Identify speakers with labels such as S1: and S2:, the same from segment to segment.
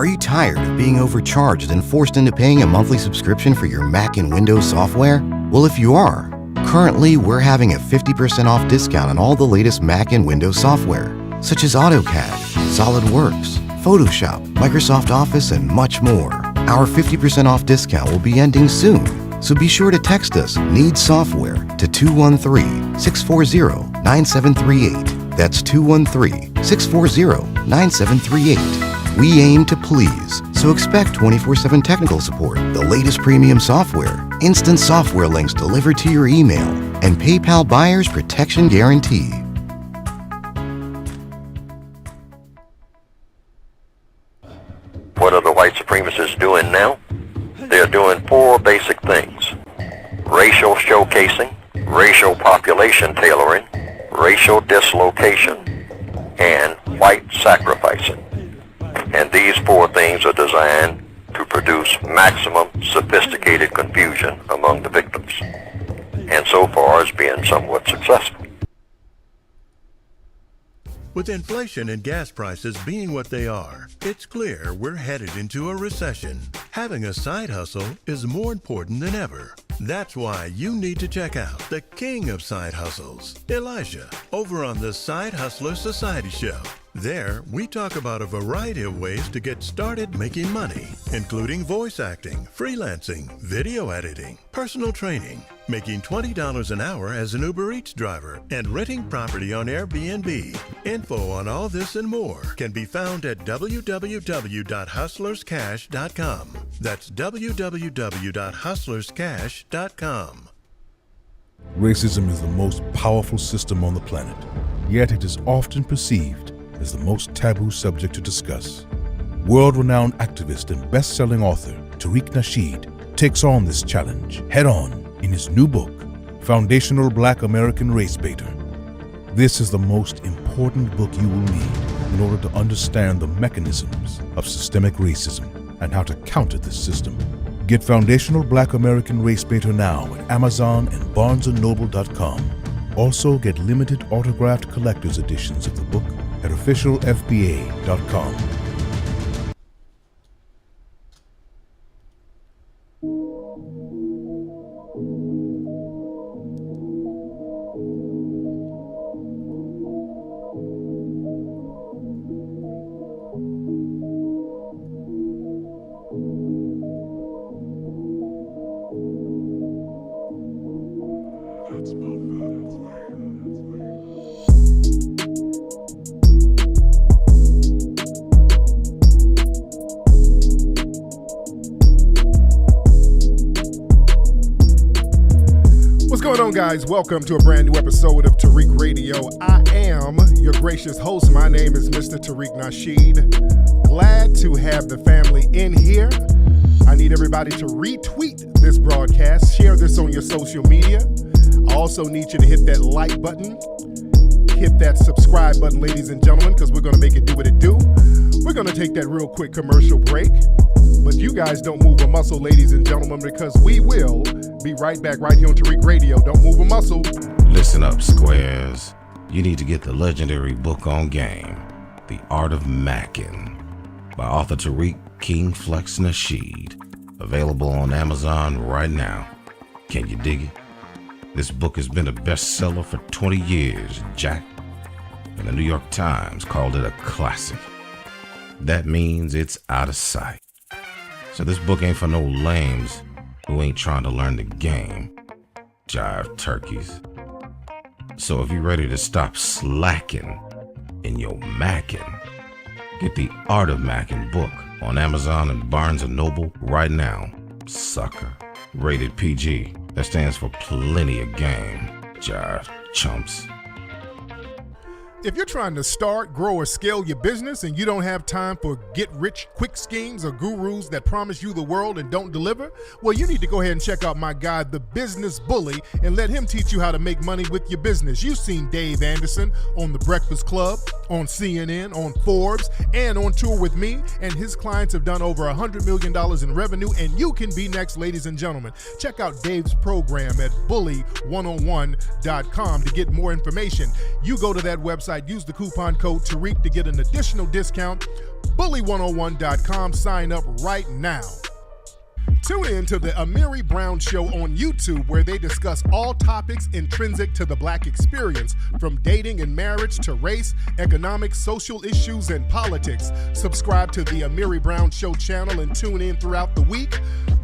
S1: Are you tired of being overcharged and forced into paying a monthly subscription for your Mac and Windows software? Well, if you are, currently we're having a 50% off discount on all the latest Mac and Windows software, such as AutoCAD, SolidWorks, Photoshop, Microsoft Office, and much more. Our 50% off discount will be ending soon, so be sure to text us "Need Software" to 213-640-9738. That's 213-640-9738. We aim to please, so expect 24/7 technical support, the latest premium software, instant software links delivered to your email, and PayPal buyer's protection guarantee.
S2: What are the white supremacists doing now? They're doing 4 basic things: racial showcasing, racial population tailoring, racial dislocation, and white sacrificing. And these 4 things are designed to produce maximum sophisticated confusion among the victims, and so far has been somewhat successful.
S3: With inflation and gas prices being what they are, it's clear we're headed into a recession. Having a side hustle is more important than ever. That's why you need to check out the king of side hustles, Elijah, over on the Side Hustler Society Show. There, we talk about a variety of ways to get started making money, including voice acting, freelancing, video editing, personal training, making $20 an hour as an Uber Eats driver, and renting property on Airbnb. Info on all this and more can be found at www.hustlerscash.com. That's www.hustlerscash.com.
S4: Racism is the most powerful system on the planet, yet it is often perceived as the most taboo subject to discuss. World-renowned activist and best-selling author Tariq Nasheed takes on this challenge head-on in his new book, Foundational Black American Race Baiter. This is the most important book you will need in order to understand the mechanisms of systemic racism and how to counter this system. Get Foundational Black American Race Baiter now at Amazon and BarnesandNoble.com. Also get limited autographed collector's editions of the book at officialfba.com.
S5: What's going on, guys? Welcome to a brand new episode of Tariq Radio. I am your gracious host. My name is Mr. Tariq Nasheed. Glad to have the family in here. I need everybody to retweet this broadcast. Share this on your social media. I also need you to hit that like button. Hit that subscribe button, ladies and gentlemen, because we're going to make it do what it do. We're going to take that real quick commercial break. But you guys don't move a muscle, ladies and gentlemen, because we will be right back right here on Tariq Radio. Don't move a muscle.
S6: Listen up, squares. You need to get the legendary book on game, The Art of Mackin', by author Tariq Kingflex818, available on Amazon right now. Can you dig it? This book has been a bestseller for 20 years, Jack, and the New York Times called it a classic. That means it's out of sight. So this book ain't for no lames who ain't trying to learn the game, jive turkeys. So if you're ready to stop slacking in your mackin', get The Art of Mackin' book on Amazon and Barnes & Noble right now, sucker. Rated PG. That stands for plenty of game, jive chumps.
S5: If you're trying to start, grow, or scale your business and you don't have time for get-rich-quick schemes or gurus that promise you the world and don't deliver, well, you need to go ahead and check out my guy, The Business Bully, and let him teach you how to make money with your business. You've seen Dave Anderson on The Breakfast Club, on CNN, on Forbes, and on tour with me, and his clients have done over $100 million in revenue, and you can be next, ladies and gentlemen. Check out Dave's program at bully101.com to get more information. You go to that website, use the coupon code Tariq to get an additional discount Bully101.com. Sign up right now. Tune in to the Amiri Brown Show on YouTube, where they discuss all topics intrinsic to the Black experience, from dating and marriage to race, economics, social issues, and politics. Subscribe to the Amiri Brown Show channel and tune in throughout the week.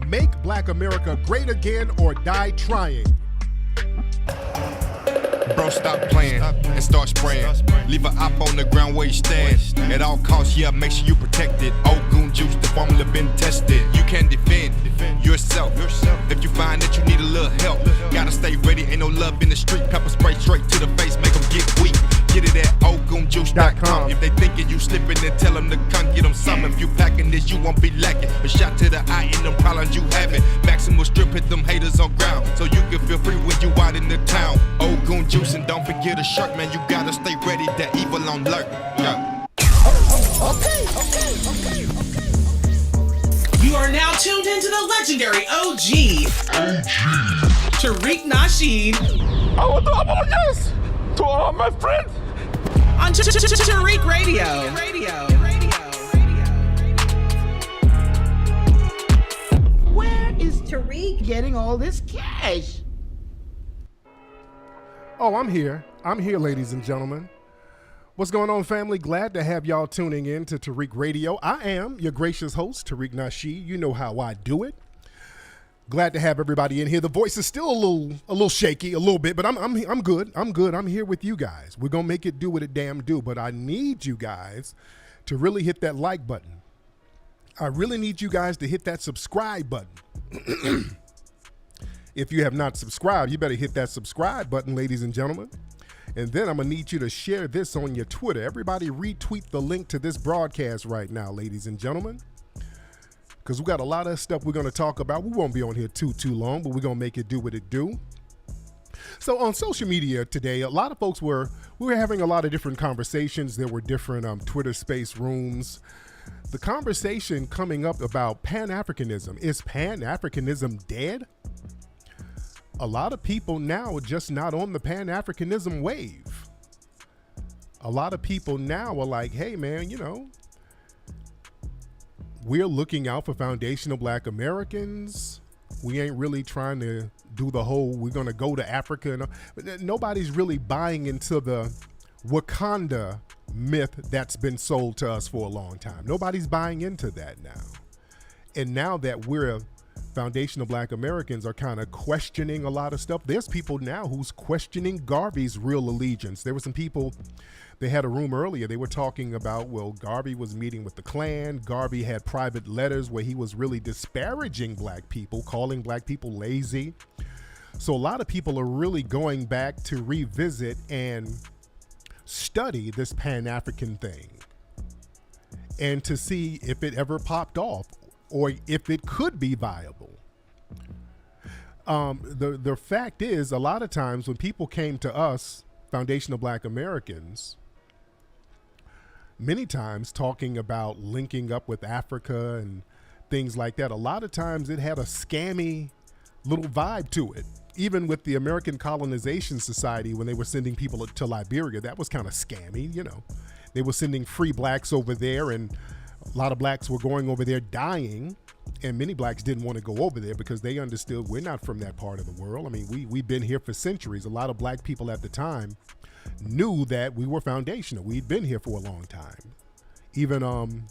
S5: Make Black America great again or die trying.
S7: Bro, stop playing and start spraying. Leave an op on the ground where you stand. At all costs, yeah, make sure you protect it. Ogun juice, the formula been tested. You can defend yourself. If you find that you need a little help, gotta stay ready. Ain't no love in the street. Pepper spray straight to the face, make them get weak. Get it at ogunjuice.com. If they thinking you slipping, then tell them to come get them some. If you packing this, you won't be lacking. A shot to the eye in them problems you having. Maximal strip, hit them haters on ground, so you can feel free when you out in the town. Ogun juice, and don't forget a shirt, man. You gotta stay ready. That evil on alert. Yeah.
S8: Okay. You are now tuned into the legendary OG. Tariq Nasheed.
S9: I want to apologize to all my friends
S8: On Tariq Radio.
S10: Where is Tariq getting all this cash?
S5: Oh, I'm here. I'm here, ladies and gentlemen. What's going on, family? Glad to have y'all tuning in to Tariq Radio. I am your gracious host, Tariq Nasheed. You know how I do it. Glad to have everybody in here. The voice is still a little shaky, a little bit, but I'm good. I'm good. I'm here with you guys. We're gonna make it do what it damn do. But I need you guys to really hit that like button. I really need you guys to hit that subscribe button. If you have not subscribed, you better hit that subscribe button, ladies and gentlemen. And then I'm going to need you to share this on your Twitter. Everybody retweet the link to this broadcast right now, ladies and gentlemen. Because we got a lot of stuff we're going to talk about. We won't be on here too long, but we're going to make it do what it do. So on social media today, a lot of folks we were having a lot of different conversations. There were different Twitter space rooms. The conversation coming up about Pan-Africanism. Is Pan-Africanism dead? A lot of people now are just not on the Pan-Africanism wave. A lot of people now are like, hey, man, we're looking out for foundational Black Americans. We ain't really trying to do the whole, we're going to go to Africa. Nobody's really buying into the Wakanda myth that's been sold to us for a long time. Nobody's buying into that now. And now that we're foundational Black Americans are kind of questioning a lot of stuff. There's people now who's questioning Garvey's real allegiance. There were some people, they had a room earlier, they were talking about, well, Garvey was meeting with the Klan. Garvey had private letters where he was really disparaging Black people, calling Black people lazy. So a lot of people are really going back to revisit and study this Pan-African thing and to see if it ever popped off or if it could be viable. The fact is, a lot of times when people came to us, foundational Black Americans, many times talking about linking up with Africa and things like that, a lot of times it had a scammy little vibe to it. Even with the American Colonization Society, when they were sending people to Liberia, that was kind of scammy, They were sending free Blacks over there, and a lot of Blacks were going over there dying, and many Blacks didn't want to go over there because they understood we're not from that part of the world. I mean, we've been here for centuries. A lot of Black people at the time knew that we were foundational. We'd been here for a long time. Even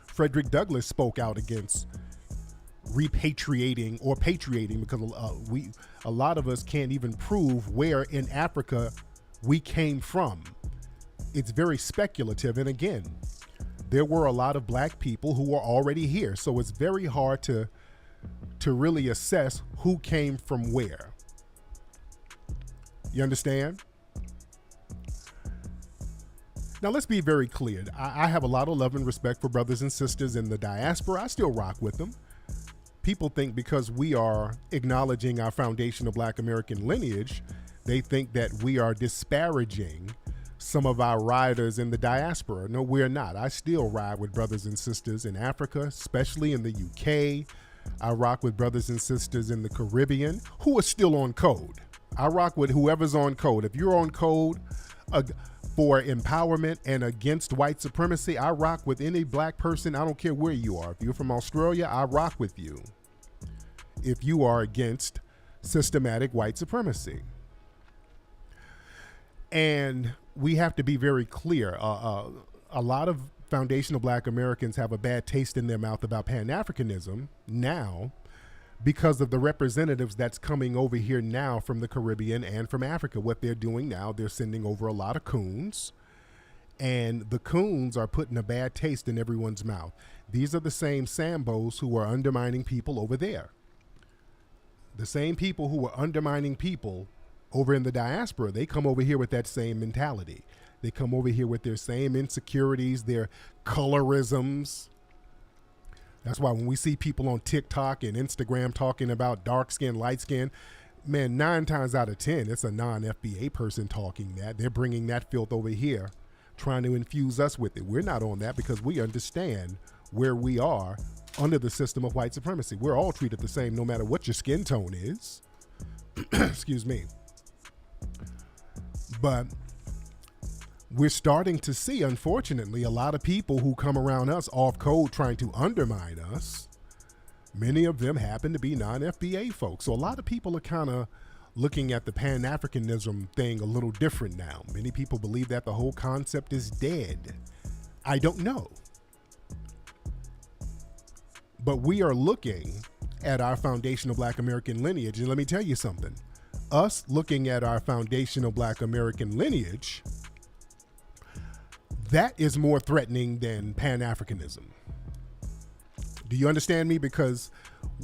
S5: Frederick Douglass spoke out against repatriating or patriating because a lot of us can't even prove where in Africa we came from. It's very speculative. And again, there were a lot of Black people who were already here. So it's very hard to really assess who came from where. You understand? Now, let's be very clear. I have a lot of love and respect for brothers and sisters in the diaspora. I still rock with them. People think because we are acknowledging our foundational Black American lineage, they think that we are disparaging some of our riders in the diaspora. No, we're not. I still ride with brothers and sisters in Africa, especially in the UK. I rock with brothers and sisters in the Caribbean who are still on code. I rock with whoever's on code. If you're on code, for empowerment and against white supremacy. I rock with any black person. I don't care where you are. If you're from Australia, I rock with you. If you are against systematic white supremacy. And we have to be very clear. A lot of foundational black Americans have a bad taste in their mouth about Pan-Africanism now because of the representatives that's coming over here now from the Caribbean and from Africa. What they're doing now, they're sending over a lot of coons, and the coons are putting a bad taste in everyone's mouth. These are the same Sambos who are undermining people over there. The same people who are undermining people over in the diaspora, they come over here with that same mentality. They come over here with their same insecurities, their colorisms. That's why when we see people on TikTok and Instagram talking about dark skin, light skin, man, 9 times out of 10, it's a non-FBA person talking that. They're bringing that filth over here, trying to infuse us with it. We're not on that because we understand where we are under the system of white supremacy. We're all treated the same no matter what your skin tone is. Excuse me. But we're starting to see, unfortunately, a lot of people who come around us off code trying to undermine us. Many of them happen to be non-FBA folks. So a lot of people are kind of looking at the Pan-Africanism thing a little different now. Many people believe that the whole concept is dead. I don't know. But we are looking at our foundational black American lineage. And let me tell you something. Us looking at our foundational black American lineage, that is more threatening than Pan-Africanism. Do you understand me? Because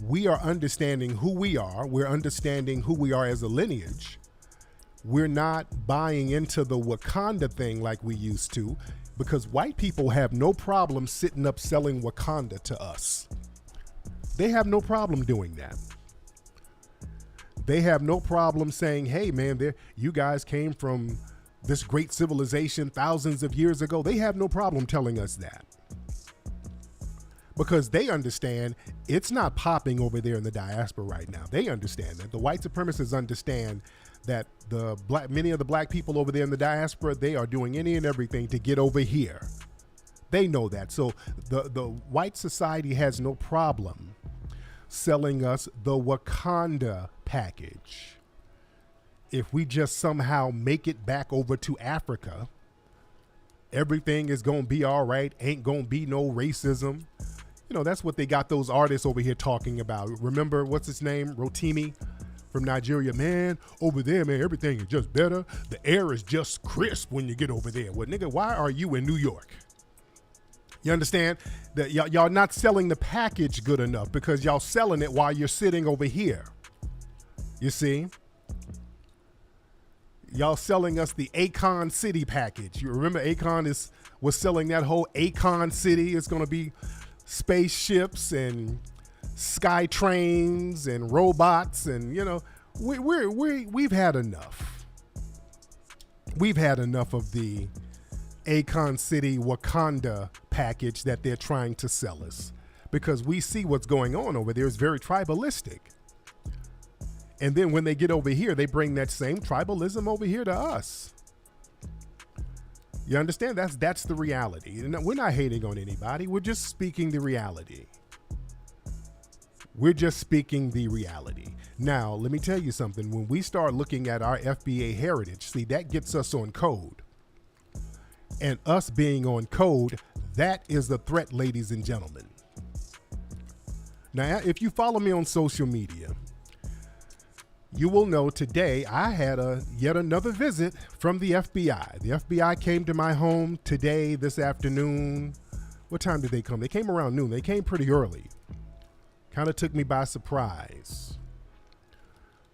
S5: we are understanding who we are. We're understanding who we are as a lineage. We're not buying into the Wakanda thing like we used to, because white people have no problem sitting up selling Wakanda to us. They have no problem doing that. They have no problem saying, hey, man, you guys came from this great civilization thousands of years ago. They have no problem telling us that. Because they understand it's not popping over there in the diaspora right now. They understand that. The white supremacists understand that many of the black people over there in the diaspora, they are doing any and everything to get over here. They know that. So the white society has no problem selling us the Wakanda package. If we just somehow make it back over to Africa, everything is going to be all right. Ain't going to be no racism. You know, that's what they got those artists over here talking about. Remember, what's his name? Rotimi from Nigeria. Man, over there, man, everything is just better. The air is just crisp when you get over there. Well, nigga, why are you in New York? You understand that y'all not selling the package good enough because y'all selling it while you're sitting over here. You see? Y'all selling us the Akon City package. You remember Akon was selling that whole Akon City. It's going to be spaceships and sky trains and robots, and you know, we've had enough. We've had enough of the Akon City Wakanda package that they're trying to sell us, because we see what's going on over there is very tribalistic. And then when they get over here, they bring that same tribalism over here to us. You understand? That's the reality. And we're not hating on anybody. We're just speaking the reality. We're just speaking the reality. Now, let me tell you something. When we start looking at our FBA heritage, see, that gets us on code. And us being on code, that is the threat, ladies and gentlemen. Now, if you follow me on social media, you will know today I had yet another visit from the FBI. The FBI came to my home today, this afternoon. What time did they come? They came around noon. They came pretty early. Kind of took me by surprise.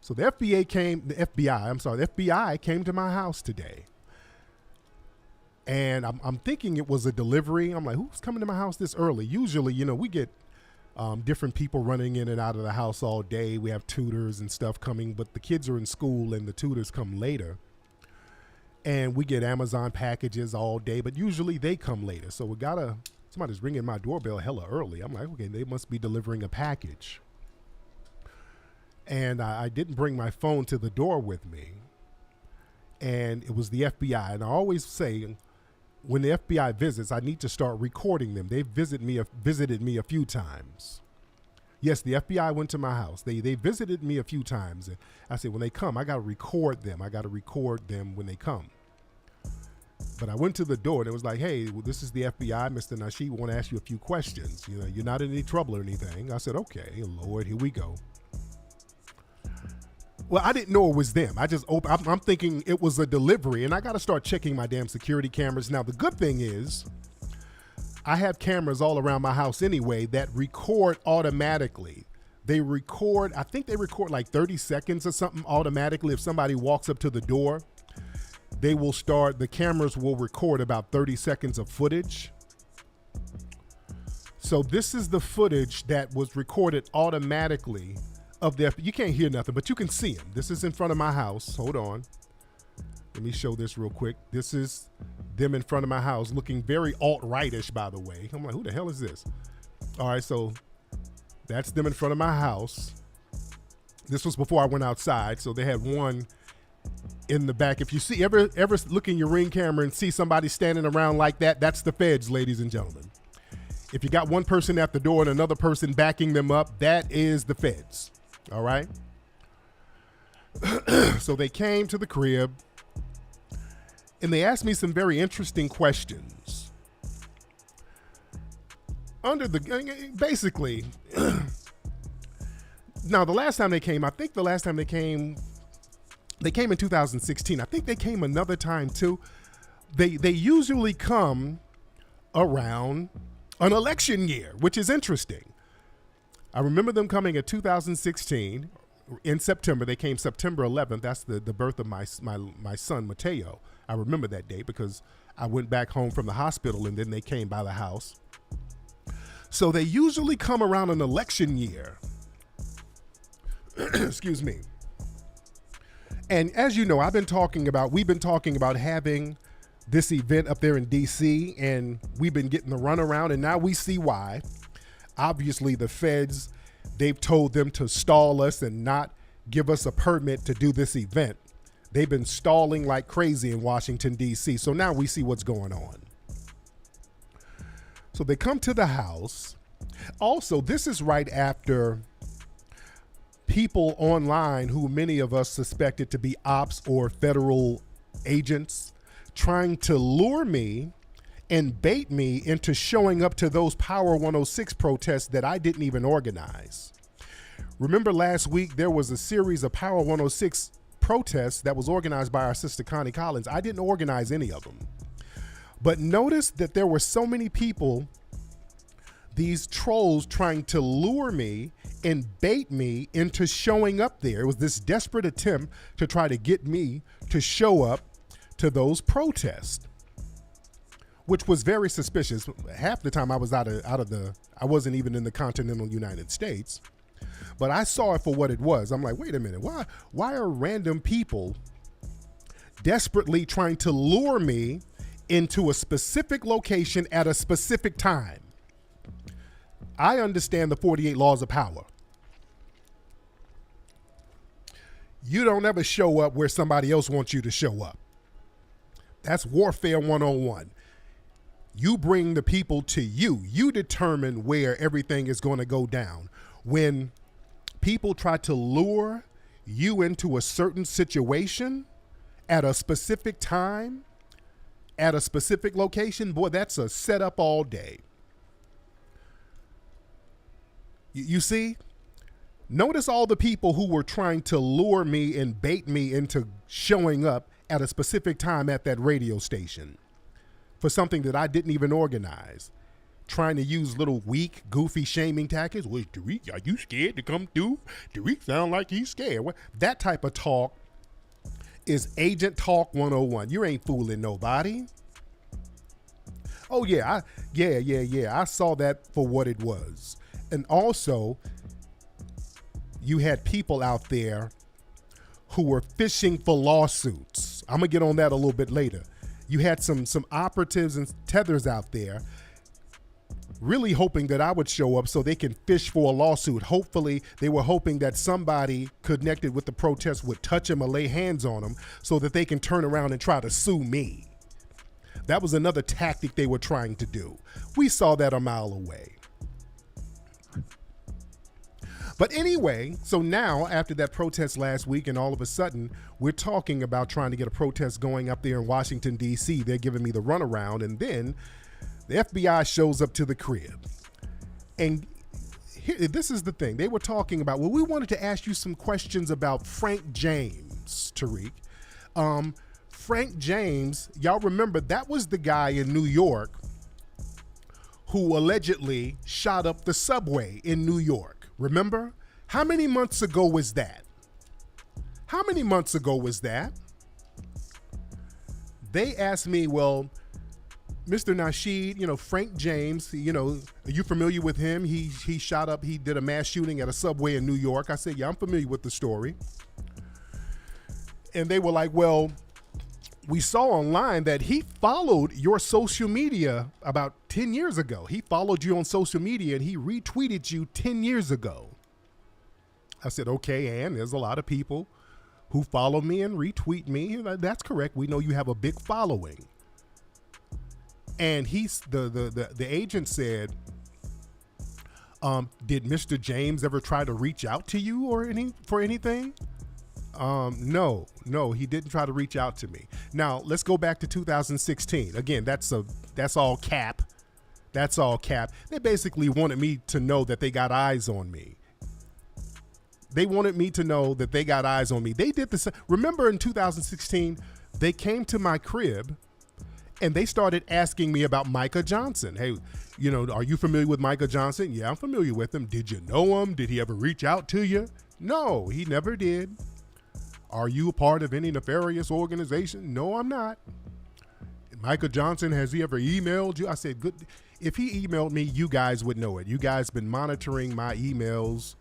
S5: So the FBI came to my house today. And I'm thinking it was a delivery. I'm like, who's coming to my house this early? Usually, you know, we get different people running in and out of the house all day. We have tutors and stuff coming, but the kids are in school and the tutors come later. And we get Amazon packages all day, but usually they come later. So somebody's ringing my doorbell hella early. I'm like, okay, they must be delivering a package. And I didn't bring my phone to the door with me. and it was the FBI. And I always say, when the FBI visits, I need to start recording them. They visited me a few times. Yes, the FBI went to my house. They visited me a few times. And I said, when they come, I got to record them. I got to record them when they come. But I went to the door and it was like, hey, well, this is the FBI, Mr. Nasheed. We want to ask you a few questions. You know, you're not in any trouble or anything. I said, okay, Lord, here we go. Well, I didn't know it was them. I just opened. I'm thinking it was a delivery, and I got to start checking my damn security cameras. Now, the good thing is I have cameras all around my house anyway that record automatically. They record, I think they record like 30 seconds or something automatically. If somebody walks up to the door, the cameras will record about 30 seconds of footage. So this is the footage that was recorded automatically of the, you can't hear nothing, but you can see them. This is in front of my house. Hold on. Let me show this real quick. This is them in front of my house looking very alt-rightish, by the way. I'm like, who the hell is this? All right, so that's them in front of my house. This was before I went outside, so they had one in the back. If you see, ever look in your Ring camera and see somebody standing around like that, that's the feds, ladies and gentlemen. If you got one person at the door and another person backing them up, that is the feds. All right. So they came to the crib and they asked me some very interesting questions. Basically, now the last time they came, I think the last time they came in 2016. I think they came another time too. They usually come around an election year, which is interesting. I remember them coming in 2016 in September. They came September 11th. That's the birth of my son, Mateo. I remember that day because I went back home from the hospital and then they came by the house. So they usually come around an election year. Excuse me. And as you know, we've been talking about having this event up there in DC, and we've been getting the runaround, and now we see why. Obviously, the feds, they've told them to stall us and not give us a permit to do this event. They've been stalling like crazy in Washington, D.C., so now we see what's going on. So they come to the house. Also, this is right after people online who many of us suspected to be ops or federal agents trying to lure me and bait me into showing up to those Power 106 protests that I didn't even organize. Remember last week, there was a series of Power 106 protests that was organized by our sister Connie Collins. I didn't organize any of them. But notice that there were so many people, these trolls trying to lure me and bait me into showing up there. It was this desperate attempt to try to get me to show up to those protests, which was very suspicious. Half the time I was I wasn't even in the continental United States, but I saw it for what it was. I'm like, wait a minute, why are random people desperately trying to lure me into a specific location at a specific time? I understand the 48 laws of power. You don't ever show up where somebody else wants you to show up. That's warfare 101. You bring the people to you. You determine where everything is going to go down. When people try to lure you into a certain situation at a specific time, at a specific location, boy, that's a setup all day. You see? Notice all the people who were trying to lure me and bait me into showing up at a specific time at that radio station for something that I didn't even organize. Trying to use little weak, goofy shaming tactics. Wait, Tariq, are you scared to come through? Tariq sound like he's scared. That type of talk is Agent Talk 101. You ain't fooling nobody. Oh yeah, I saw that for what it was. And also, you had people out there who were fishing for lawsuits. I'm gonna get on that a little bit later. You had some operatives and tethers out there really hoping that I would show up so they can fish for a lawsuit. Hopefully, they were hoping that somebody connected with the protest would touch him or lay hands on him so that they can turn around and try to sue me. That was another tactic they were trying to do. We saw that a mile away. But anyway, so now after that protest last week, and all of a sudden we're talking about trying to get a protest going up there in Washington, D.C. They're giving me the runaround, and then the FBI shows up to the crib. And here, this is the thing. They were talking about, well, we wanted to ask you some questions about Frank James, Tariq. Frank James, y'all remember, that was the guy in New York who allegedly shot up the subway in New York. Remember? How many months ago was that? How many months ago was that? They asked me, well, Mr. Nasheed, Frank James, are you familiar with him? He did a mass shooting at a subway in New York. I said, yeah, I'm familiar with the story. And they were like, well, we saw online that he followed your social media about 10 years ago. He followed you on social media and he retweeted you 10 years ago. I said, okay, and there's a lot of people who follow me and retweet me. That's correct. We know you have a big following. And the agent said, did Mr. James ever try to reach out to you for anything? No, he didn't try to reach out to me. Now let's go back to 2016. Again, that's all cap. That's all cap. They basically wanted me to know that they got eyes on me. They wanted me to know that they got eyes on me. They did this. Remember in 2016, they came to my crib and they started asking me about Micah Johnson. Hey, are you familiar with Micah Johnson? Yeah, I'm familiar with him. Did you know him? Did he ever reach out to you? No, he never did. Are you a part of any nefarious organization? No, I'm not. Micah Johnson, has he ever emailed you? I said, good. If he emailed me, you guys would know it. You guys been monitoring my emails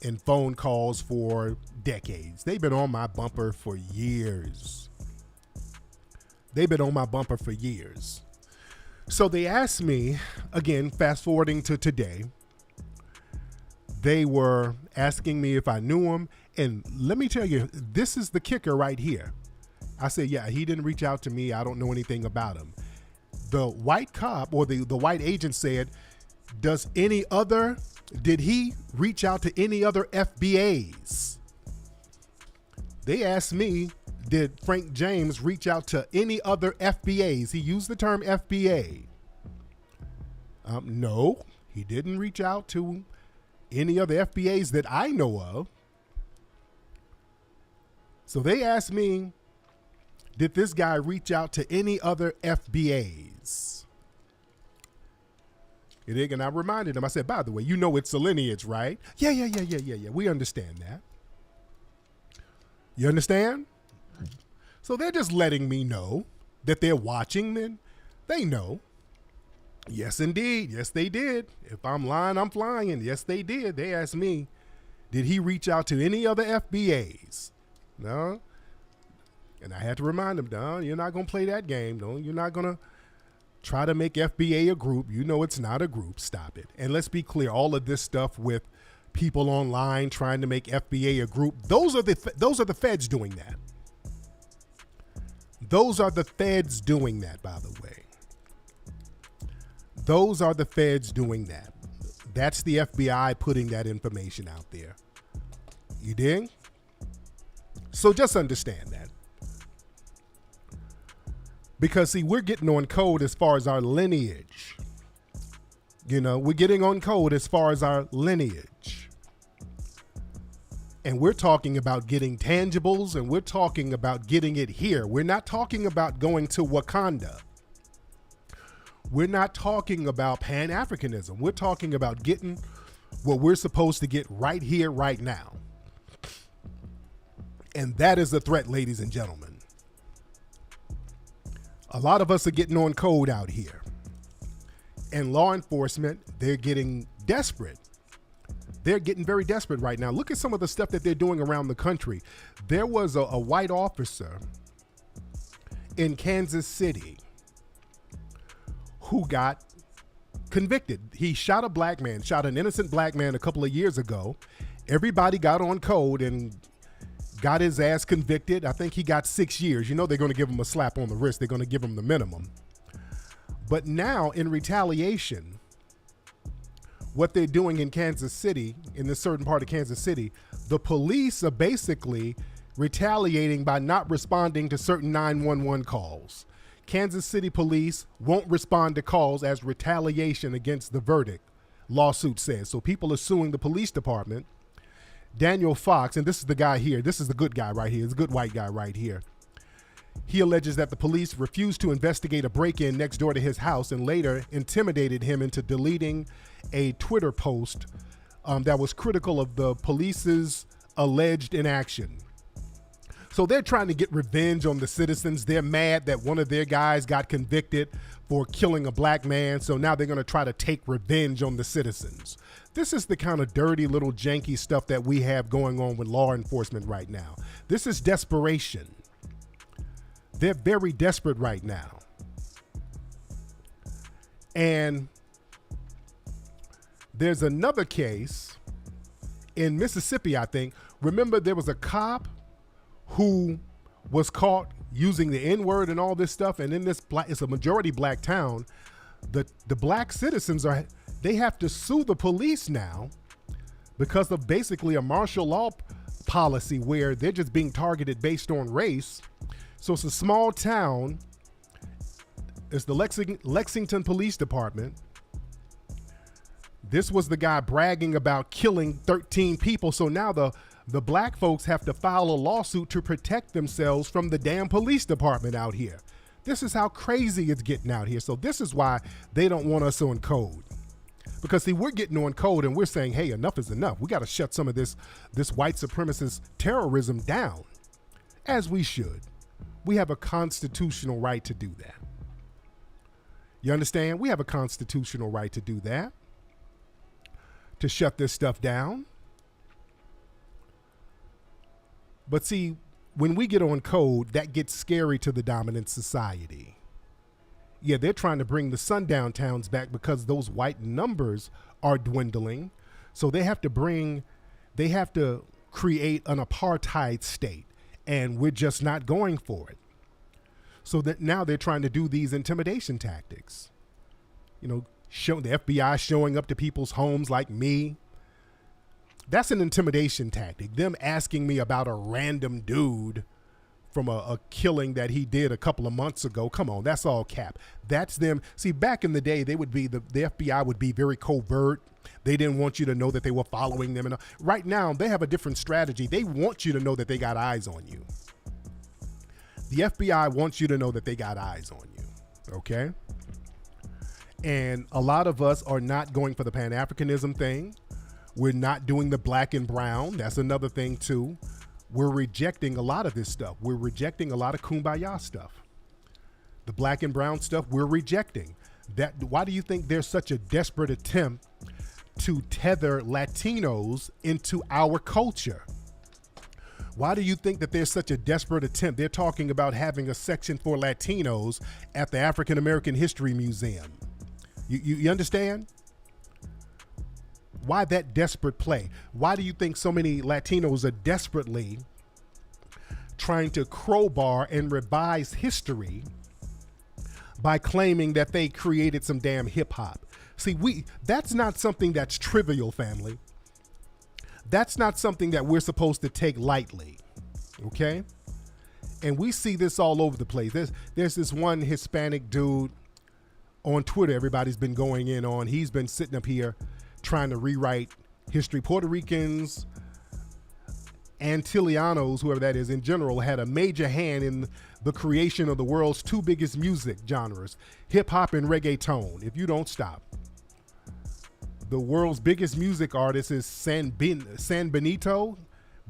S5: and phone calls for decades. They've been on my bumper for years. So they asked me, again, fast forwarding to today, they were asking me if I knew him. And let me tell you, this is the kicker right here. I said, yeah, he didn't reach out to me. I don't know anything about him. The white cop or the white agent said, did he reach out to any other FBAs? They asked me, did Frank James reach out to any other FBAs? He used the term FBA. No, he didn't reach out to any other FBAs that I know of. So they asked me, did this guy reach out to any other FBAs? And I reminded him, I said, by the way, it's a lineage, right? Yeah. We understand that. You understand? So they're just letting me know that they're watching, then they know. Yes, indeed. Yes, they did. If I'm lying, I'm flying. Yes, they did. They asked me, did he reach out to any other FBAs? No. And I had to remind them, no, you're not going to play that game. No, you're not going to try to make FBA a group. It's not a group. Stop it. And let's be clear, all of this stuff with people online trying to make FBA a group, those are the feds doing that. Those are the feds doing that, by the way. Those are the feds doing that. That's the FBI putting that information out there. You dig? So just understand that. Because, see, we're getting on code as far as our lineage. We're getting on code as far as our lineage. And we're talking about getting tangibles, and we're talking about getting it here. We're not talking about going to Wakanda. We're not talking about Pan-Africanism. We're talking about getting what we're supposed to get right here, right now. And that is the threat, ladies and gentlemen. A lot of us are getting on code out here. And law enforcement, they're getting desperate. They're getting very desperate right now. Look at some of the stuff that they're doing around the country. There was a white officer in Kansas City who got convicted. He shot a black man, shot an innocent black man a couple of years ago. Everybody got on code and got his ass convicted. I think he got 6 years. You know they're going to give him a slap on the wrist. They're going to give him the minimum. But now, in retaliation, what they're doing in Kansas City, in this certain part of Kansas City, the police are basically retaliating by not responding to certain 911 calls. Kansas City police won't respond to calls as retaliation against the verdict, lawsuit says. So people are suing the police department. Daniel Fox, and this is the guy here, this is the good guy right here, this good white guy right here. He alleges that the police refused to investigate a break-in next door to his house and later intimidated him into deleting a Twitter post that was critical of the police's alleged inaction. So they're trying to get revenge on the citizens. They're mad that one of their guys got convicted for killing a black man. So now they're going to try to take revenge on the citizens. This is the kind of dirty little janky stuff that we have going on with law enforcement right now. This is desperation. They're very desperate right now. And there's another case in Mississippi, I think. Remember, there was a cop who was caught using the N-word and all this stuff. And in this it's a majority black town. The black citizens they have to sue the police now because of basically a martial law policy where they're just being targeted based on race. So it's a small town. It's the Lexington Police Department. This was the guy bragging about killing 13 people. So now the black folks have to file a lawsuit to protect themselves from the damn police department out here. This is how crazy it's getting out here. So this is why they don't want us on code. Because see, we're getting on code and we're saying, hey, enough is enough. We got to shut some of this white supremacist terrorism down, as we should. We have a constitutional right to do that. You understand? We have a constitutional right to do that, to shut this stuff down. But see, when we get on code, that gets scary to the dominant society. Yeah, they're trying to bring the sundown towns back because those white numbers are dwindling. So they have to create an apartheid state, and we're just not going for it. So that now they're trying to do these intimidation tactics. You know, the FBI showing up to people's homes like me. That's an intimidation tactic. Them asking me about a random dude from a killing that he did a couple of months ago. Come on, that's all cap. That's them. See, back in the day, they would be the FBI would be very covert. They didn't want you to know that they were following them. And right now, they have a different strategy. They want you to know that they got eyes on you. The FBI wants you to know that they got eyes on you. Okay? And a lot of us are not going for the Pan-Africanism thing. We're not doing the black and brown. That's another thing too. We're rejecting a lot of this stuff. We're rejecting a lot of kumbaya stuff. The black and brown stuff, we're rejecting. Why do you think there's such a desperate attempt to tether Latinos into our culture? Why do you think that there's such a desperate attempt? They're talking about having a section for Latinos at the African American History Museum. You understand? Why that desperate play? Why do you think so many Latinos are desperately trying to crowbar and revise history by claiming that they created some damn hip hop? See, that's not something that's trivial, family. That's not something that we're supposed to take lightly, okay? And we see this all over the place. There's this one Hispanic dude on Twitter everybody's been going in on. He's been sitting up here trying to rewrite history. Puerto Ricans, Antillianos, whoever that is in general, had a major hand in the creation of the world's two biggest music genres, hip hop and reggaeton, if you don't stop. The world's biggest music artist is San Benito,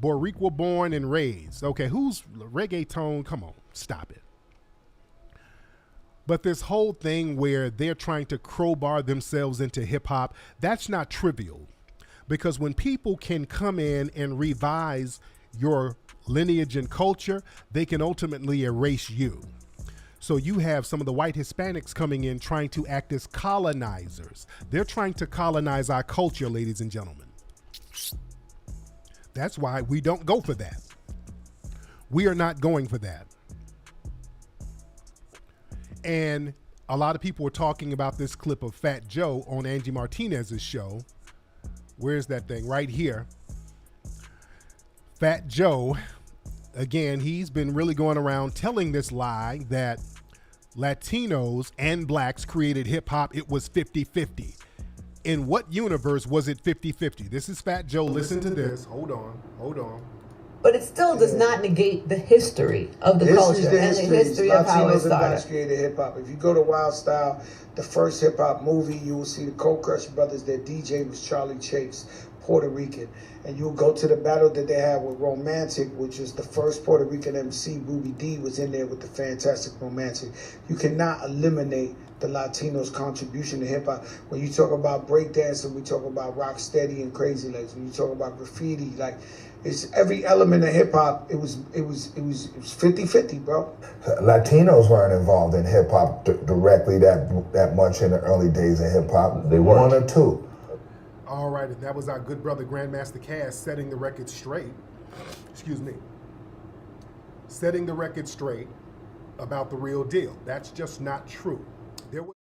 S5: Boricua born and raised. Okay, who's reggaeton? Come on, stop it. But this whole thing where they're trying to crowbar themselves into hip hop, that's not trivial. Because when people can come in and revise your lineage and culture, they can ultimately erase you. So you have some of the white Hispanics coming in trying to act as colonizers. They're trying to colonize our culture, ladies and gentlemen. That's why we don't go for that. We are not going for that. And a lot of people were talking about this clip of Fat Joe on Angie Martinez's show. Where's that thing? Right here. Fat Joe, again, he's been really going around telling this lie that Latinos and blacks created hip hop. It was 50-50. In what universe was it 50-50? This is Fat Joe. Listen to this. Hold on.
S11: But it still does not negate the history of the culture and the history of how it started.
S12: Created hip hop. If you go to Wild Style, the first hip hop movie, you will see the Cold Crush Brothers. Their DJ was Charlie Chase, Puerto Rican. And you'll go to the battle that they had with Romantic, which is the first Puerto Rican MC. Ruby D was in there with the Fantastic Romantic. You cannot eliminate the Latinos' contribution to hip hop. When you talk about breakdancing, we talk about Rocksteady and Crazy Legs. When you talk about graffiti, like, it's every element of hip hop. It was 50-50, bro.
S13: Latinos weren't involved in hip hop directly that much in the early days of hip hop. They were one or two.
S5: All right, and that was our good brother Grandmaster Cass setting the record straight. Excuse me. Setting the record straight about the real deal. That's just not true. There was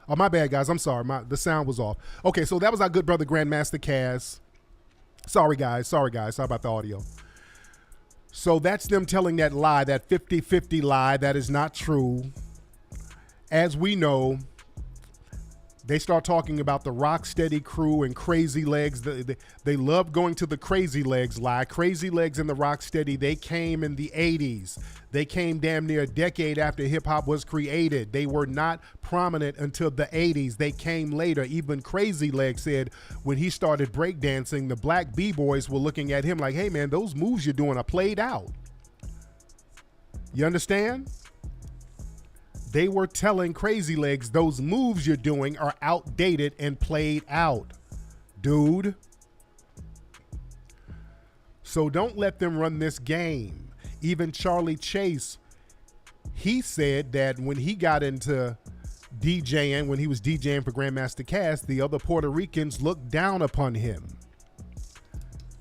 S5: Oh, my bad, guys. I'm sorry. The sound was off. Okay, so that was our good brother Grandmaster Cass. Sorry, guys. Sorry about the audio. So that's them telling that lie, that 50-50 lie. That is not true. As we know, they start talking about the Rocksteady crew and Crazy Legs. They love going to the Crazy Legs lie. Crazy Legs and the Rocksteady, they came in the 80s. They came damn near a decade after hip-hop was created. They were not prominent until the 80s. They came later. Even Crazy Legs said when he started breakdancing, the black b-boys were looking at him like, hey, man, those moves you're doing are played out. You understand? They were telling Crazy Legs, those moves you're doing are outdated and played out, dude. So don't let them run this game. Even Charlie Chase, he said that when he got into DJing, when he was DJing for Grandmaster Cass, the other Puerto Ricans looked down upon him.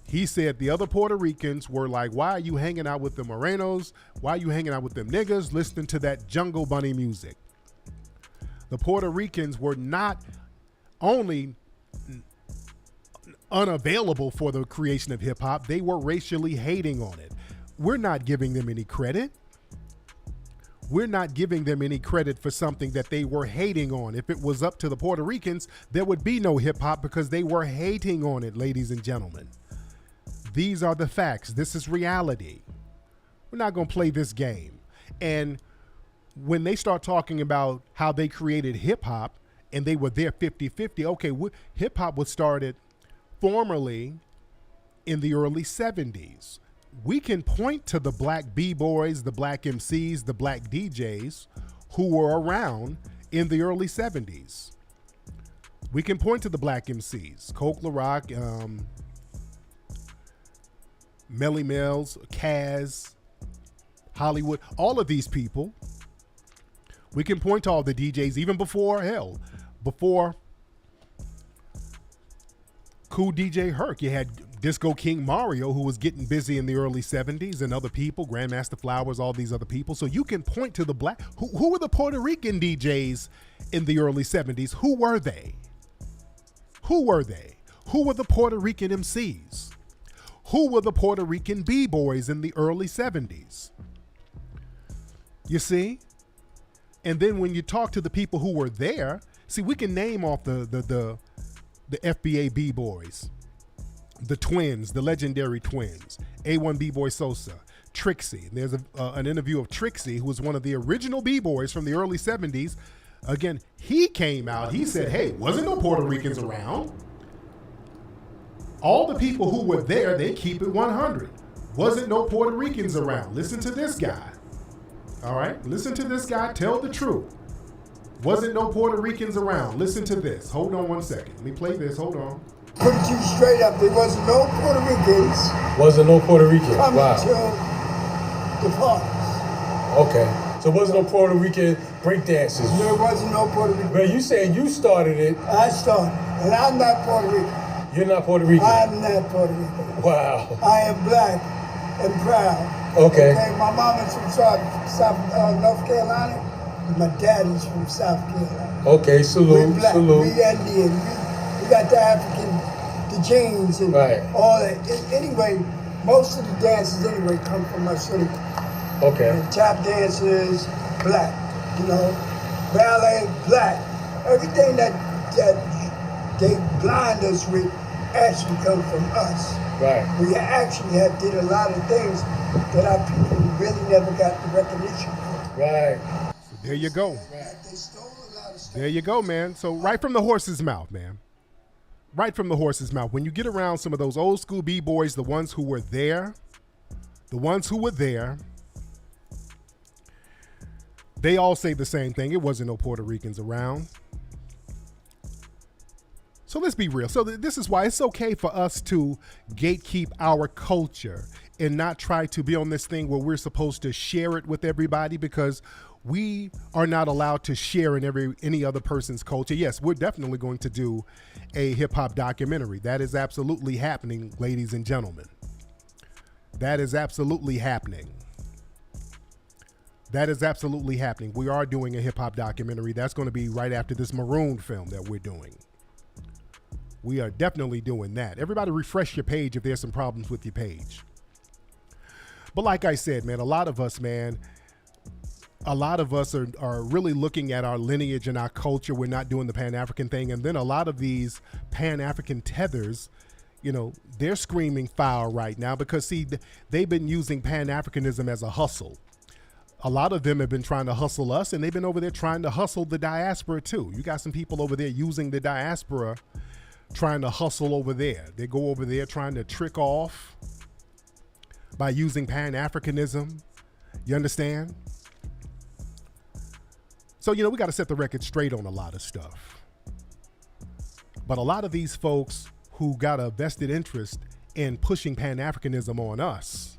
S5: He said the other Puerto Ricans were like, why are you hanging out with the Morenos? Why are you hanging out with them niggas listening to that Jungle Bunny music? The Puerto Ricans were not only unavailable for the creation of hip hop, they were racially hating on it. We're not giving them any credit. We're not giving them any credit for something that they were hating on. If it was up to the Puerto Ricans, there would be no hip hop because they were hating on it, ladies and gentlemen. These are the facts. This is reality. We're not going to play this game. And when they start talking about how they created hip hop and they were there 50-50, okay, hip hop was started formerly in the early 70s. We can point to the black b-boys, the black MCs, the black DJs who were around in the early 70s. We can point to the black MCs, Coke LaRock, Melly Mills, Kaz, Hollywood, all of these people. We can point to all the DJs even before Cool DJ Herc. You had Disco King Mario, who was getting busy in the early 70s, and other people, Grandmaster Flowers, all these other people. So you can point to the black, who were the Puerto Rican DJs in the early 70s? Who were they? Who were they? Who were the Puerto Rican MCs? Who were the Puerto Rican b-boys in the early 70s? You see? And then when you talk to the people who were there, see, we can name off the the FBA B-Boys, the twins, the legendary twins, A1 B-Boy Sosa, Trixie. There's an interview of Trixie, who was one of the original B-Boys from the early 70s. Again, he came out, he said, hey, wasn't no Puerto Ricans around. All the people who were there, they keep it 100. Wasn't no Puerto Ricans around. Listen to this guy. All right, listen to this guy, tell the truth. Wasn't no Puerto Ricans around. Listen to this. Hold on 1 second. Let me play this. Hold on.
S14: Put you straight up. There wasn't no Puerto Ricans.
S15: Wasn't no Puerto Ricans.
S14: Coming
S15: Wow.
S14: to the parties.
S15: Okay. So wasn't no Puerto Rican breakdancers.
S14: There wasn't no Puerto Rican.
S15: But you saying you started it.
S14: I started. And I'm not Puerto Rican.
S15: You're not Puerto Rican.
S14: I'm not Puerto Rican.
S15: Wow.
S14: I am black and proud.
S15: Okay.
S14: My mom is from North Carolina. My dad is from South Carolina.
S15: Okay, salute,
S14: we black,
S15: salute.
S14: We Indian. We got the African, the genes and all that. Anyway, most of the dances anyway come from my city.
S15: Okay.
S14: And tap dancers, black. You know, ballet, black. Everything that they blind us with actually come from us.
S15: Right.
S14: We actually did a lot of things that our people really never got the recognition for.
S15: Right.
S5: There you go. There you go, man. So right from the horse's mouth, man. Right from the horse's mouth. When you get around some of those old school B-boys, the ones who were there, they all say the same thing. It wasn't no Puerto Ricans around. So let's be real. So this is why it's okay for us to gatekeep our culture and not try to be on this thing where we're supposed to share it with everybody, because we are not allowed to share in any other person's culture. Yes, we're definitely going to do a hip hop documentary. That is absolutely happening, ladies and gentlemen. That is absolutely happening. That is absolutely happening. We are doing a hip hop documentary. That's going to be right after this Maroon film that we're doing. We are definitely doing that. Everybody refresh your page if there's some problems with your page. But like I said, man, a lot of us are really looking at our lineage and our culture. We're not doing the Pan-African thing. And then a lot of these Pan-African tethers, you know, they're screaming foul right now because, see, they've been using Pan-Africanism as a hustle. A lot of them have been trying to hustle us, and they've been over there trying to hustle the diaspora too. You got some people over there using the diaspora, trying to hustle over there. They go over there trying to trick off by using Pan-Africanism. You understand? So, you know, we got to set the record straight on a lot of stuff. But a lot of these folks who got a vested interest in pushing Pan-Africanism on us,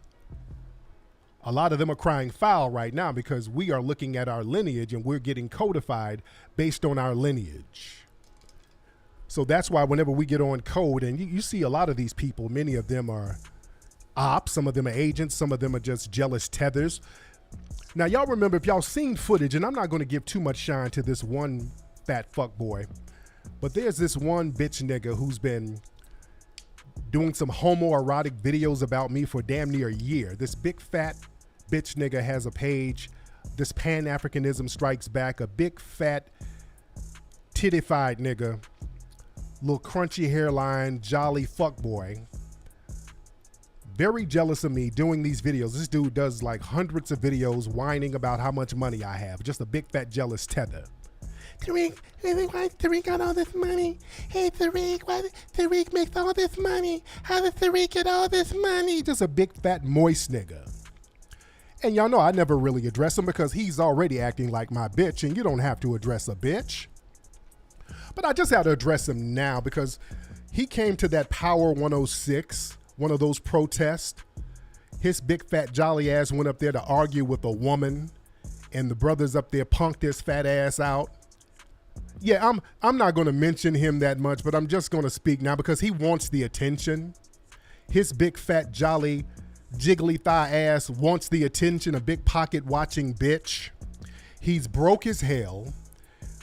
S5: a lot of them are crying foul right now because we are looking at our lineage and we're getting codified based on our lineage. So that's why whenever we get on code, and you see a lot of these people, many of them are ops, some of them are agents, some of them are just jealous tethers. Now, y'all remember, if y'all seen footage, and I'm not going to give too much shine to this one fat fuck boy, but there's this one bitch nigga who's been doing some homoerotic videos about me for damn near a year. This big fat bitch nigga has a page. This Pan-Africanism Strikes Back, a big fat tittified nigga, little crunchy hairline, jolly fuck boy. Very jealous of me doing these videos. This dude does like hundreds of videos whining about how much money I have. Just a big fat jealous tether. Tariq, why Tariq got all this money? Hey Tariq, why Tariq makes all this money? How does Tariq get all this money? Just a big fat moist nigga. And y'all know I never really address him because he's already acting like my bitch, and you don't have to address a bitch. But I just had to address him now because he came to that Power 106, one of those protests. His big fat jolly ass went up there to argue with a woman, and the brothers up there punked his fat ass out. Yeah, I'm not going to mention him that much, but I'm just going to speak now because he wants the attention. His big fat jolly jiggly thigh ass wants the attention, a big pocket watching bitch. He's broke as hell.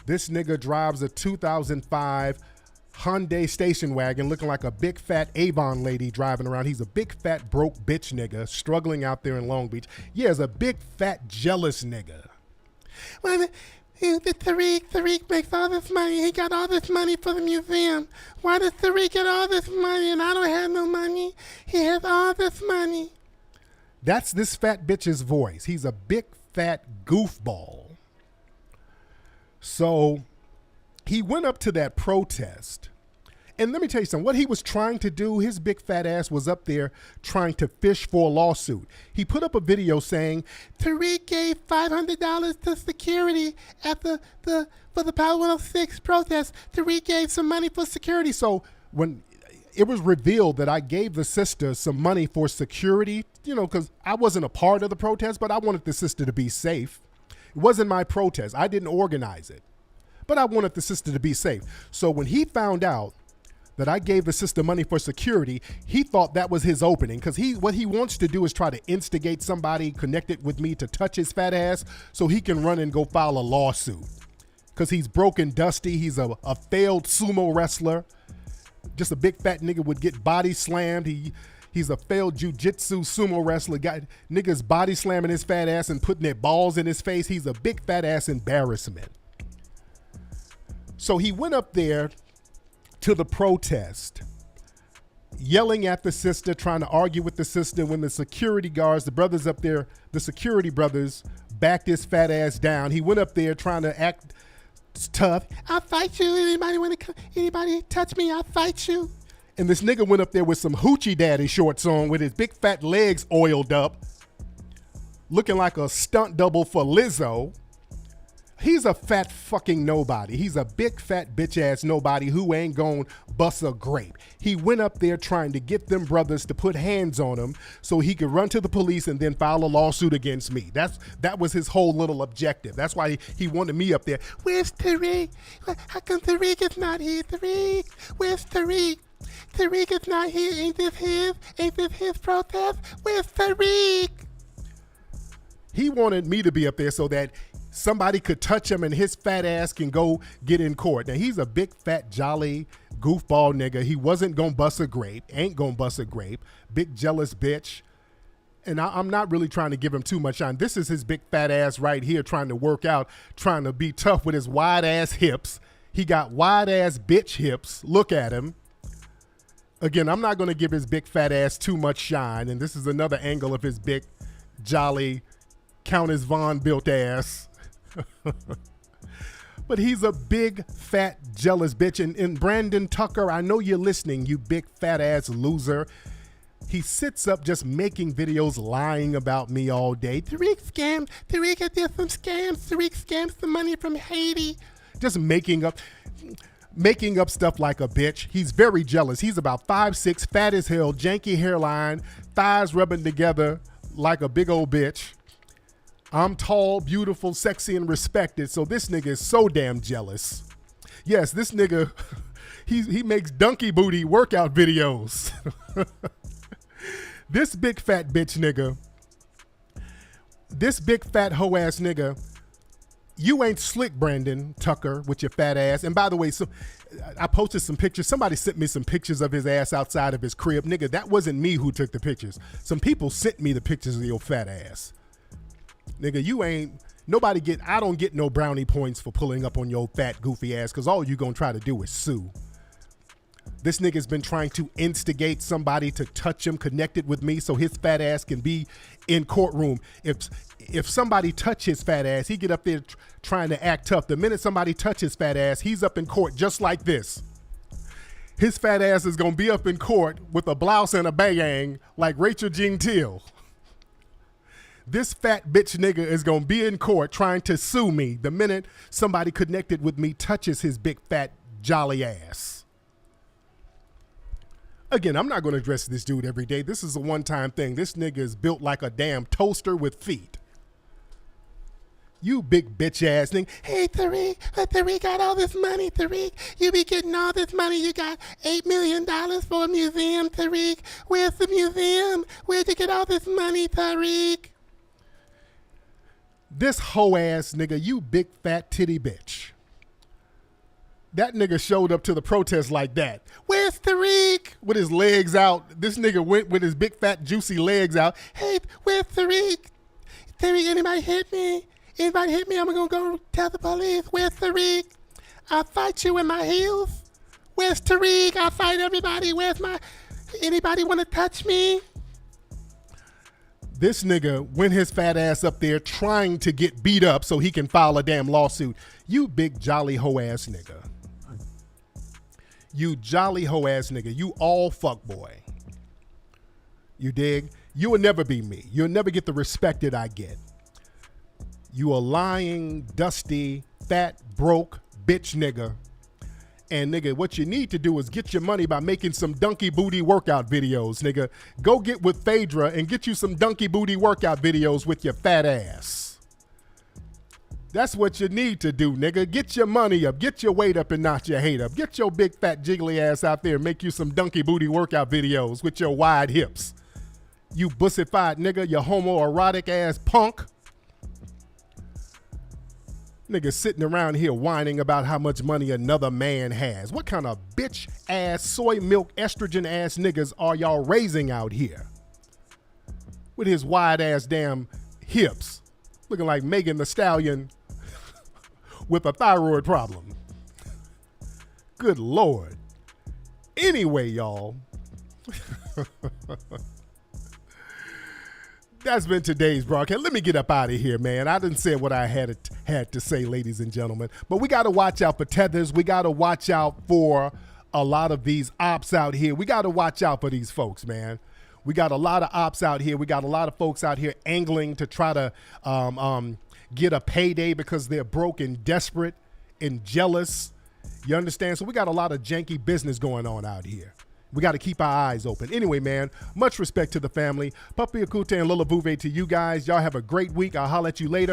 S5: This nigga drives a 2005 Hyundai station wagon looking like a big fat Avon lady driving around. He's a big fat broke bitch nigga struggling out there in Long Beach. Yeah, he's a big fat jealous nigga. Well, Tariq makes all this money. He got all this money for the museum. Why does Tariq get all this money and I don't have no money? He has all this money. That's this fat bitch's voice. He's a big fat goofball. So he went up to that protest. And let me tell you something. What he was trying to do, his big fat ass was up there trying to fish for a lawsuit. He put up a video saying, Tariq gave $500 to security at for the Power 106 protest. Tariq gave some money for security. So when it was revealed that I gave the sister some money for security, you know, because I wasn't a part of the protest, but I wanted the sister to be safe. It wasn't my protest. I didn't organize it, but I wanted the sister to be safe. So when he found out that I gave the sister money for security, he thought that was his opening, because what he wants to do is try to instigate somebody connected with me to touch his fat ass so he can run and go file a lawsuit. Because he's broken dusty. He's a failed sumo wrestler. Just a big fat nigga would get body slammed. He's a failed jujitsu sumo wrestler. Got niggas body slamming his fat ass and putting their balls in his face. He's a big fat ass embarrassment. So he went up there to the protest, yelling at the sister, trying to argue with the sister, when the security guards, the brothers up there, the security brothers backed his fat ass down. He went up there trying to act tough. I'll fight you. Anybody touch me, I'll fight you. And this nigga went up there with some hoochie daddy shorts on with his big fat legs oiled up, looking like a stunt double for Lizzo. He's a fat fucking nobody. He's a big fat bitch ass nobody who ain't gon' bust a grape. He went up there trying to get them brothers to put hands on him so he could run to the police and then file a lawsuit against me. That was his whole little objective. That's why he wanted me up there. Where's Tariq? How come Tariq is not here? Tariq, where's Tariq? Tariq is not here. Ain't this his protest? Where's Tariq? He wanted me to be up there so that somebody could touch him and his fat ass can go get in court. Now, he's a big, fat, jolly, goofball nigga. He wasn't going to bust a grape, ain't going to bust a grape, big, jealous bitch. And I'm not really trying to give him too much shine. This is his big, fat ass right here trying to work out, trying to be tough with his wide-ass hips. He got wide-ass bitch hips. Look at him. Again, I'm not going to give his big, fat ass too much shine. And this is another angle of his big, jolly, Countess Von built ass. But he's a big, fat, jealous bitch. And Brandon Tucker, I know you're listening, you big, fat ass loser. He sits up just making videos lying about me all day. Tariq scams. Tariq did some scams. Tariq scams the money from Haiti. Just making up stuff like a bitch. He's very jealous. He's about 5'6", fat as hell, janky hairline, thighs rubbing together like a big old bitch. I'm tall, beautiful, sexy, and respected, so this nigga is so damn jealous. Yes, this nigga, he makes donkey booty workout videos. This big fat bitch nigga, this big fat hoe ass nigga, you ain't slick, Brandon Tucker, with your fat ass. And by the way, so I posted some pictures. Somebody sent me some pictures of his ass outside of his crib. Nigga, that wasn't me who took the pictures. Some people sent me the pictures of your fat ass. Nigga, I don't get no brownie points for pulling up on your fat goofy ass, because all you gonna try to do is sue. This nigga's been trying to instigate somebody to touch him connected with me so his fat ass can be in courtroom. If somebody touch his fat ass, he get up there trying to act tough. The minute somebody touch his fat ass, he's up in court just like this. His fat ass is gonna be up in court with a blouse and a bayang like Rachel Jean Till. This fat bitch nigga is gonna be in court trying to sue me the minute somebody connected with me touches his big fat jolly ass. Again, I'm not gonna address this dude every day. This is a one-time thing. This nigga is built like a damn toaster with feet. You big bitch ass nigga. Hey Tariq got all this money, Tariq. You be getting all this money. You got $8 million for a museum, Tariq. Where's the museum? Where'd you get all this money, Tariq? This hoe ass nigga, you big fat titty bitch. That nigga showed up to the protest like that. Where's Tariq? With his legs out. This nigga went with his big fat juicy legs out. Hey, where's Tariq? Tariq, anybody hit me? Anybody hit me, I'm gonna go tell the police. Where's Tariq? I'll fight you in my heels. Where's Tariq? I'll fight everybody. Anybody want to touch me? This nigga went his fat ass up there trying to get beat up so he can file a damn lawsuit. You big jolly hoe ass nigga. You jolly hoe ass nigga. You all fuck boy. You dig? You will never be me. You'll never get the respect that I get. You a lying, dusty, fat, broke bitch nigga. And nigga, what you need to do is get your money by making some donkey booty workout videos, nigga. Go get with Phaedra and get you some donkey booty workout videos with your fat ass. That's what you need to do, nigga. Get your money up, get your weight up and not your hate up. Get your big fat jiggly ass out there and make you some donkey booty workout videos with your wide hips. You bussified nigga, you homoerotic ass punk. Niggas sitting around here whining about how much money another man has. What kind of bitch ass, soy milk, estrogen ass niggas are y'all raising out here? With his wide ass damn hips. Looking like Megan Thee Stallion with a thyroid problem. Good Lord. Anyway, y'all. That's been today's broadcast. Let me get up out of here, man. I didn't say what I had to say, ladies and gentlemen. But we got to watch out for tethers. We got to watch out for a lot of these ops out here. We got to watch out for these folks, man. We got a lot of ops out here. We got a lot of folks out here angling to try to get a payday because they're broke and desperate and jealous. You understand? So we got a lot of janky business going on out here. We got to keep our eyes open. Anyway, man, much respect to the family. Papi Akute and Lola Bouvet to you guys. Y'all have a great week. I'll holler at you later.